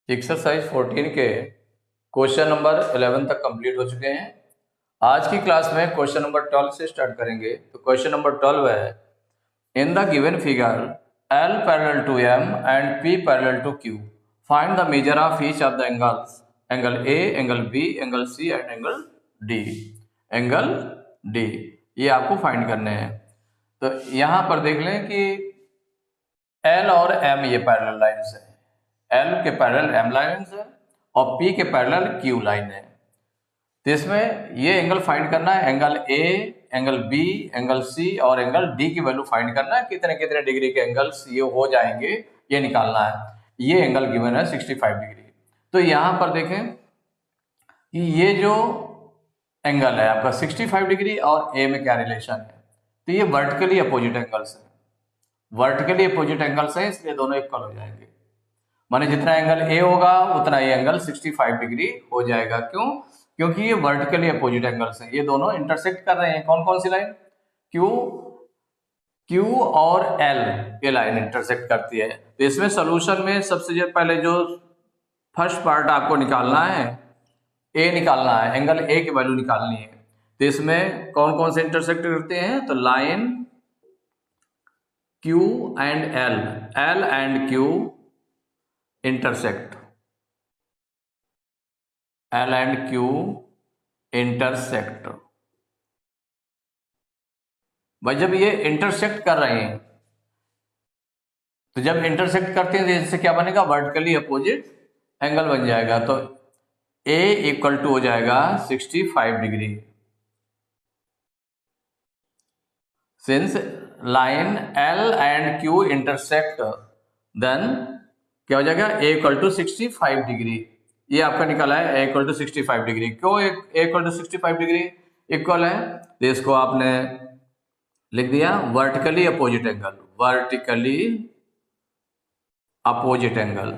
Exercise 14 के question number 11 तक complete हो चुके हैं। आज की क्लास में क्वेश्चन नंबर 12 से स्टार्ट करेंगे। तो क्वेश्चन नंबर 12 है, in the given figure L parallel to M and P parallel to Q, find the measure of each of the angles, angle A, angle B, angle C and angle D। Angle D ये आपको find करने हैं। तो यहां पर देख लें कि L और M ये पैरेलल लाइंस है, L के पैरेलल M लाइन्स है और P के पैरेलल Q लाइन है। तो इसमें ये एंगल फाइंड करना है, angle A, angle B, angle C और एंगल D की वैल्यू फाइंड करना है। कितने कितने डिग्री के एंगल्स ये हो जाएंगे ये निकालना है। ये एंगल गिवन है 65 डिग्री। तो यहां पर देखें कि ये जो एंगल है आपका 65 डिग्री और A में क्या रिलेशन है। तो ये वर्टिकली अपोजिट एंगल्स है, वर्टिकली अपोजिट एंगल्स है, इसलिए दोनों इक्वल हो जाएंगे। माने जितना एंगल ए होगा उतना ये एंगल 65 डिग्री हो जाएगा। क्यों? क्योंकि ये वर्टिकली अपोजिट एंगल्स हैं, ये दोनों इंटरसेक्ट कर रहे हैं। कौन कौन सी लाइन? क्यू और एल ये लाइन इंटरसेक्ट करती है। तो इसमें सोल्यूशन में सबसे पहले जो फर्स्ट पार्ट आपको निकालना है, ए निकालना है, एंगल ए की वैल्यू निकालनी है। तो इसमें कौन कौन से इंटरसेक्ट करते हैं? तो line Q and L, L and Q intersect, L and Q intersect. भाई जब ये इंटरसेक्ट कर रहे हैं तो जब इंटरसेक्ट करते हैं तो इससे क्या बनेगा? वर्टिकली अपोजिट एंगल बन जाएगा। तो A इक्वल टू हो जाएगा 65 degree. Since line L and Q intersect, then क्या हो जाएगा? A equal to 65 degree. ये आपका निकला है A इक्वल टू 65 डिग्री। क्यों A equal to 65 degree equal है? तो इसको आपने लिख दिया vertically opposite angle, vertically opposite angle,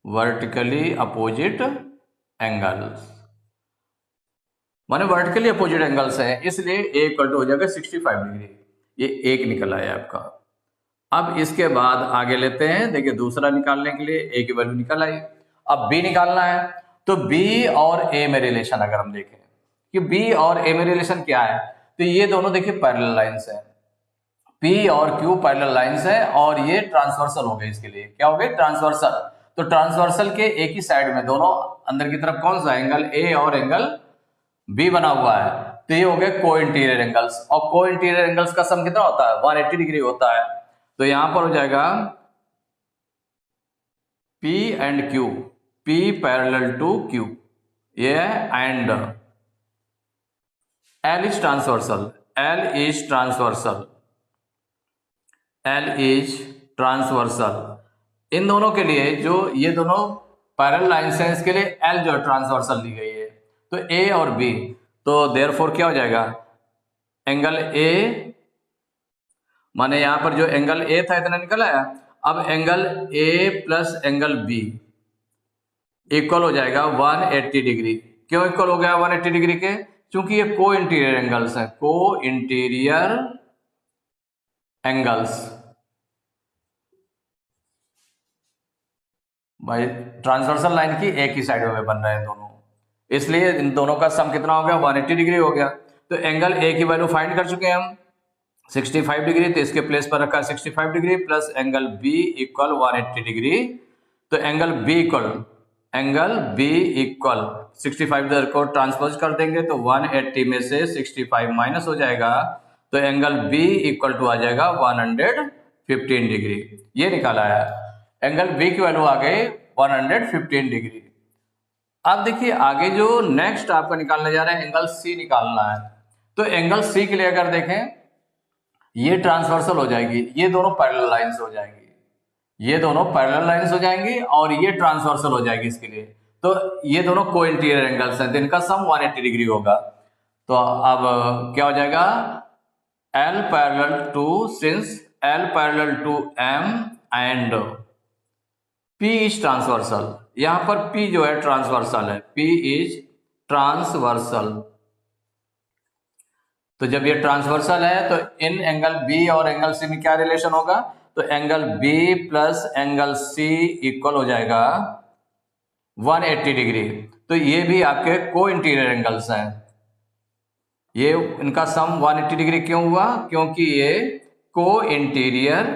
vertically opposite angles माने वर्टिकली अपोजिट एंगल्स हैं, इसलिए A इक्वल टू हो जाएगा 65 डिग्री। ये एक निकला है आपका। अब इसके बाद आगे लेते हैं, देखिए दूसरा निकालने के लिए A की वैल्यू निकल आई। अब B निकालना है। तो B और A में रिलेशन अगर हम देखें कि B और A में रिलेशन क्या है, तो ये दोनों देखिए पैरेलल लाइंस है, P और Q पैरेलल लाइंस है और ये ट्रांसवर्सल हो गए। इसके लिए क्या हो गए? ट्रांसवर्सल। तो ट्रांसवर्सल के एक ही साइड में दोनों अंदर की तरफ कौन सा एंगल A और एंगल B बना हुआ है। तो ये हो गए को इंटीरियर एंगल्स, और को इंटीरियर एंगल्स का सम कितना होता है? 180 डिग्री होता है। तो यहां पर हो जाएगा P and Q, P parallel to Q, ये and L is transversal, L is transversal, L is transversal. इन दोनों के लिए जो ये दोनों पैरेलल लाइंस हैं, इसके लिए L जो ट्रांसवर्सल ली गई है। तो A और B, तो देयरफॉर क्या हो जाएगा? एंगल A माने यहां पर जो एंगल A था इतना निकल आया। अब angle A plus angle B equal हो जाएगा 180 डिग्री। क्यों इक्वल हो गया 180 डिग्री के? क्योंकि ये को इंटीरियर एंगल्स हैं, को इंटीरियर एंगल्स। भाई ट्रांसवर्सल लाइन की एक ही साइड में बन रहे हैं दोनों, इसलिए इन दोनों का सम कितना हो गया? 180 डिग्री हो गया। तो एंगल A की वैल्यू फाइंड कर चुके हैं हम 65 डिग्री, तो इसके प्लेस पर रखा 65 degree plus angle B equal 180 degree. तो एंगल B इक्वल 65 इधर को ट्रांसपोज कर देंगे तो 180 में से 65 माइनस हो जाएगा। तो एंगल B इक्वल टू आ जाएगा 115 डिग्री। ये निकाला है, एंगल B की वैल्यू आ गई 115 डिग्री। अब देखिए आगे जो नेक्स्ट आपका निकालने जा रहा है एंगल C निकालना है। तो एंगल C के लिए अगर देखें, ये ट्रांसवर्सल हो जाएगी, ये दोनों पैरेलल लाइंस हो जाएंगी, ये दोनों पैरेलल लाइंस हो जाएंगी और ये ट्रांसवर्सल हो जाएगी इसके लिए। तो ये दोनों को इंटीरियर एंगल्स हैं, तो इनका सम 180 डिग्री होगा। तो अब क्या हो जाएगा? L parallel to, since L parallel to M and P is transversal, यहां पर P जो है ट्रांसवर्सल है, P इज ट्रांसवर्सल। तो जब ये ट्रांसवर्सल है तो इन एंगल B और एंगल C में क्या रिलेशन होगा? तो angle B plus angle C equal हो जाएगा 180 डिग्री। तो ये भी आपके को इंटीरियर एंगल्स हैं। ये इनका सम 180 डिग्री क्यों हुआ? क्योंकि ये को इंटीरियर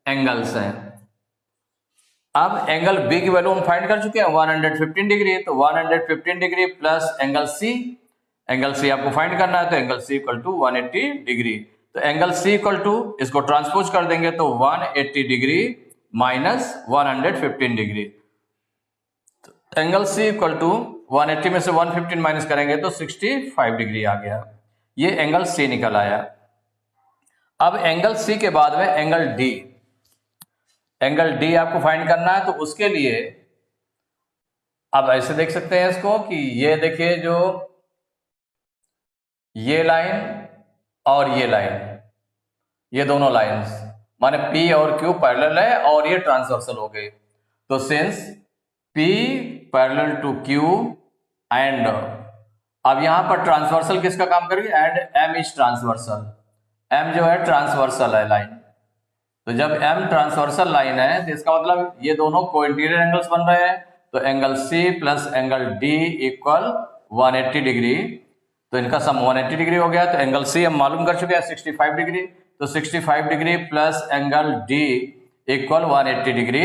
एंगल्स हैं। अब एंगल बी की वैल्यू हम फाइंड कर चुके हैं 115 डिग्री, तो 115 डिग्री प्लस एंगल सी आपको फाइंड करना है, तो angle C equal to 180 degree. तो एंगल सी इक्वल टू, इसको ट्रांसपोज कर देंगे तो 180 डिग्री माइनस 115 डिग्री। तो एंगल सी इक्वल टू 180 में से 115 माइनस करेंगे तो 65 डिग्री आ गया। ये एंगल सी निकल आया। अब एंगल सी के बाद में एंगल डी आपको फाइंड करना है। तो उसके लिए अब ऐसे देख सकते हैं इसको कि ये देखिए, जो ये लाइन और ये लाइन, ये दोनों लाइंस माने P और Q पैरेलल है और ये ट्रांसवर्सल हो गए। तो since P parallel to Q and, अब यहां पर ट्रांसवर्सल किसका काम करेगी? And M is transversal. M जो है ट्रांसवर्सल है लाइन। तो जब M ट्रांसवर्सल लाइन है तो इसका मतलब ये दोनों को इंटीरियर एंगल्स बन रहे हैं। तो angle C plus angle D equal 180 degree. तो इनका सम 180 डिग्री हो गया। तो एंगल C हम मालूम कर चुके हैं 65 डिग्री। तो 65 degree plus angle D equal 180 degree.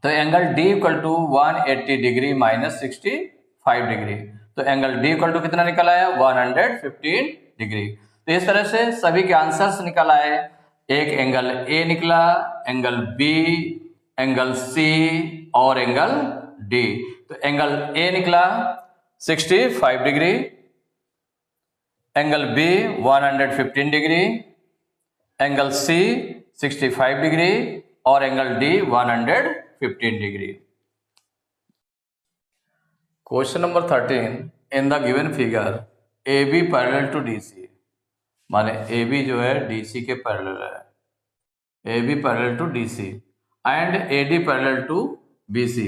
तो angle D equal to 180 degree minus 65 degree. तो एंगल D इक्वल टू कितना निकल आया? 115 डिग्री। तो इस तरह से सभी के आंसर्स निकल आए। एक एंगल A निकला, एंगल B, एंगल C और एंगल D। तो एंगल A निकला 65 degree, angle B 115 degree, angle C 65 degree और angle D 115 degree. Question number 13, in the given figure AB parallel to DC, माने AB जो है DC के parallel है, AB parallel to DC and AD parallel to BC,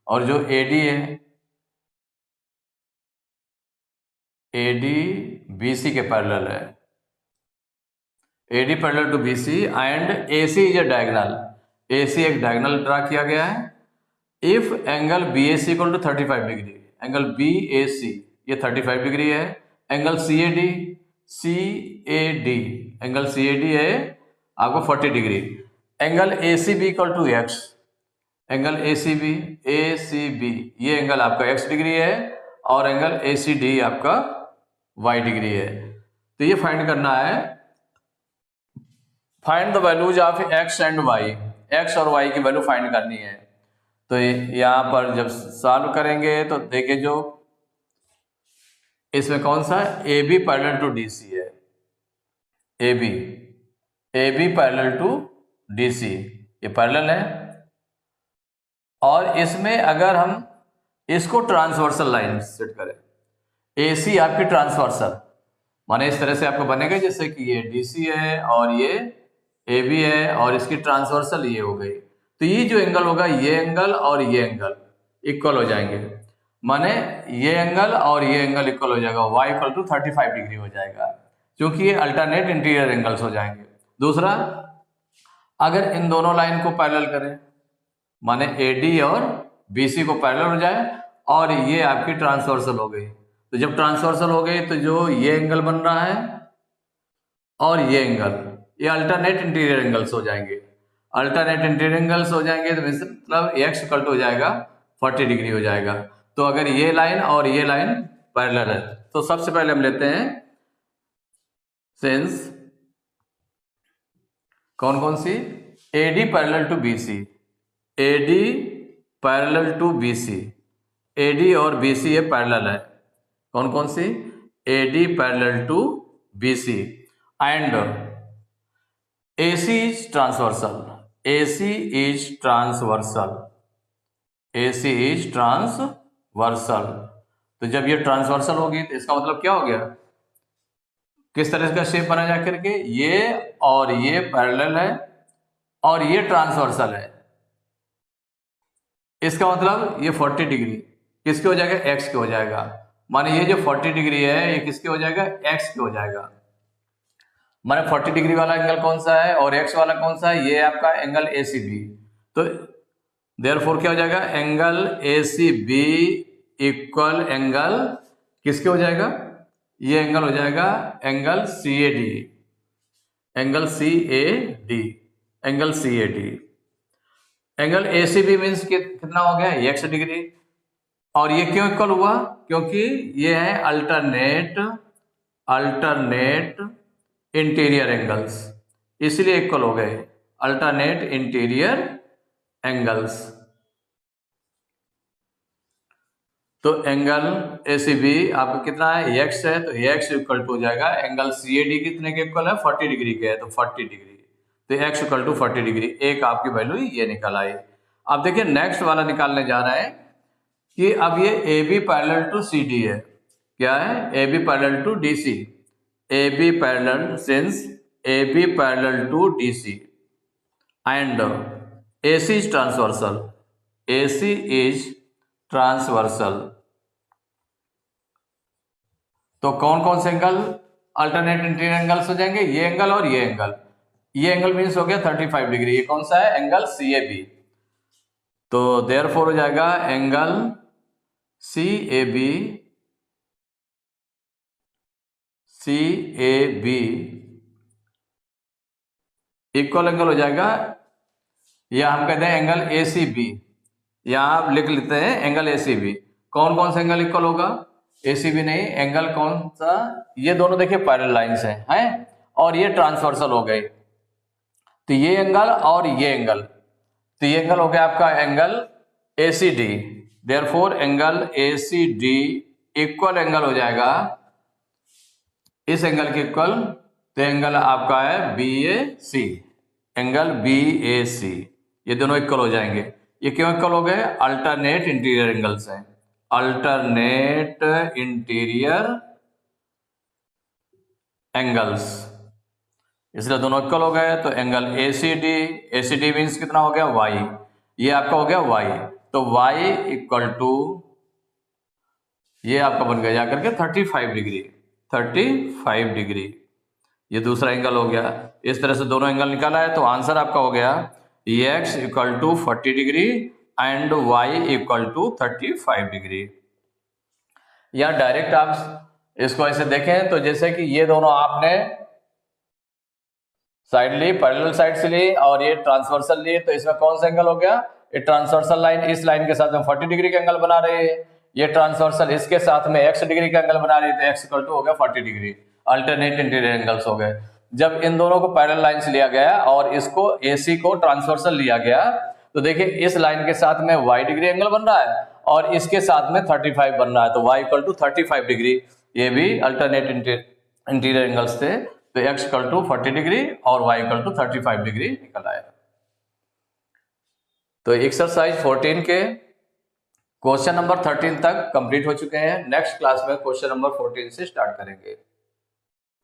और जो AD है AD BC के पैरेलल है, AD parallel to BC and AC is a diagonal, AC एक डायगोनल ड्रा किया गया है। If angle BAC equal to 35 degree, angle BAC ये 35 डिग्री है, एंगल CAD एंगल CAD है आपको 40 degree, angle ACB equal to X, angle ACB ये angle आपका X डिग्री है और एंगल ACD आपका Y डिग्री है। तो ये फाइंड करना है, find the values of X and Y, X और Y की वैल्यू फाइंड करनी है। तो यहां पर जब सॉल्व करेंगे तो देखिए, जो इसमें कौन सा AB पैरेलल टू DC है, AB पैरेलल टू DC ये पैरेलल है। और इसमें अगर हम इसको ट्रांसवर्सल लाइन सेट करें, AC आपकी ट्रांसवर्सल, माने इस तरह से आपको बनेगा जैसे कि ये DC है और ये AB है और इसकी ट्रांसवर्सल ये हो गई। तो ये जो एंगल होगा, ये एंगल और ये एंगल इक्वल हो जाएंगे, माने ये एंगल और ये एंगल इक्वल हो जाएगा, Y इक्वल टू 35 डिग्री हो जाएगा, क्योंकि ये अल्टरनेट इंटीरियर एंगल्स हो जाएंगे। दूसरा, अगर इन दोनों लाइन को पैरेलल करें, माने AD और BC को पैरेलल हो जाए और ये आपकी ट्रांसवर्सल हो गई, तो जब ट्रांसवर्सल हो गई तो जो ये एंगल बन रहा है और ये एंगल, ये अल्टरनेट इंटीरियर एंगल्स हो जाएंगे। अल्टरनेट इंटीरियर एंगल्स हो जाएंगे तो मतलब X इक्वल टू हो जाएगा 40 डिग्री हो जाएगा। तो अगर ये लाइन और ये लाइन पैरेलल है तो सबसे पहले हम लेते हैं सिंस कौन कौन सी, AD parallel to BC, AD parallel to BC, AD और BC ये पैरेलल है, कौन कौन सी, AD parallel to BC and AC is transversal, AC is transversal, AC is transversal. तो जब ये ट्रांसवर्सल होगी तो इसका मतलब क्या हो गया, किस तरह का शेप बना जा करके, ये और ये पैरेलल है और ये ट्रांसवर्सल है, इसका मतलब ये 40 डिग्री किसके हो जाएगा, X के हो जाएगा, माने ये जो 40 डिग्री है ये किसके हो जाएगा, X के हो जाएगा। माने 40 डिग्री वाला एंगल कौन सा है और एक्स वाला कौन सा है, ये आपका एंगल ए सी बी। तो देयरफॉर क्या हो जाएगा, angle A C B equal angle किसके हो जाएगा, ये एंगल हो जाएगा angle C A D, angle C A D, angle C A D. Angle A C B means कितना हो गया, एक्स डिग्री। और ये क्यों इक्वल हुआ, क्योंकि ये है अल्टरनेट इंटीरियर एंगल्स, इसलिए इक्वल हो गए अल्टरनेट इंटीरियर एंगल्स। तो एंगल ए सी बी आपको कितना है, एक्स है, तो एक्स इक्वल टू हो जाएगा एंगल सी ए डी कितने के इक्वल है, 40 डिग्री के है, तो 40 डिग्री, तो एक्स इक्वल टू 40 डिग्री, एक आपकी वैल्यू ये निकल आई। अब देखिए नेक्स्ट वाला निकालने जा रहा है कि अब ये A B parallel to C D है, क्या है, A B parallel to D C, A B parallel since A B parallel to D C and A C is transversal, A C is transversal. तो कौन कौन से angle alternate interior angles हो जाएंगे, ये एंगल और ये एंगल, ये एंगल मीन्स हो गया 35 डिग्री, ये कौन सा है, एंगल सी ए बी। तो देयरफॉर हो जाएगा angle C A B, C A B equal angle हो जाएगा, या हम कहते हैं एंगल ए सी बी, यहां आप लिख लेते हैं एंगल ए सी बी। कौन कौन सा एंगल इक्वल होगा, ए सी बी नहीं, एंगल कौन सा, ये दोनों देखिए पैरेलल लाइंस हैं और ये ट्रांसवर्सल हो गए, तो ये एंगल और ये एंगल, तो ये एंगल हो गया आपका angle A C D. Therefore angle A C D equal angle हो जाएगा इस एंगल के इक्वल, तो एंगल आपका है बी ए सी, एंगल बी ए सी, ये दोनों इक्वल हो जाएंगे। ये क्यों इक्वल हो गए, अल्टरनेट इंटीरियर एंगल्स हैं, अल्टरनेट इंटीरियर एंगल्स, इसलिए दोनों इक्वल हो गए। तो angle A C D means कितना हो गया, वाई, ये आपका हो गया वाई, तो वाई इक्वल टू ये आपका बन गया जाकर के 35 डिग्री, 35 डिग्री, ये दूसरा एंगल हो गया। इस तरह से दोनों एंगल निकाला है, तो आंसर आपका हो गया X equal to 40 degree and Y equal to 35 degree. या डायरेक्ट आप इसको ऐसे देखें तो जैसे कि ये दोनों आपने साइड ली, पैरेलल साइड से ली और ये ट्रांसवर्सल ली, तो इसमें कौन सा एंगल हो गया, ये ट्रांसवर्सल लाइन इस लाइन के साथ में 40 डिग्री का एंगल बना रही है, ये ट्रांसवर्सल इसके साथ में x डिग्री का एंगल बना रही है, तो x इक्वल टू हो गया 40 डिग्री, अल्टरनेट इंटीरियर एंगल्स हो गए। जब इन दोनों को पैरेलल लाइन से लिया गया और इसको AC को ट्रांसवर्सल लिया गया, तो देखिए इस लाइन के साथ में y डिग्री एंगल बन रहा है और इसके साथ में 35 बन रहा है, तो y इक्वल टू 35 डिग्री, ये भी अल्टरनेट इंटीरियर एंगल्स थे, तो x इक्वल टू 40 डिग्री और y इक्वल टू 35 डिग्री निकल आया। तो एक्सरसाइज 14 के क्वेश्चन नंबर 13 तक कंप्लीट हो चुके हैं। नेक्स्ट क्लास में क्वेश्चन नंबर 14 से स्टार्ट करेंगे।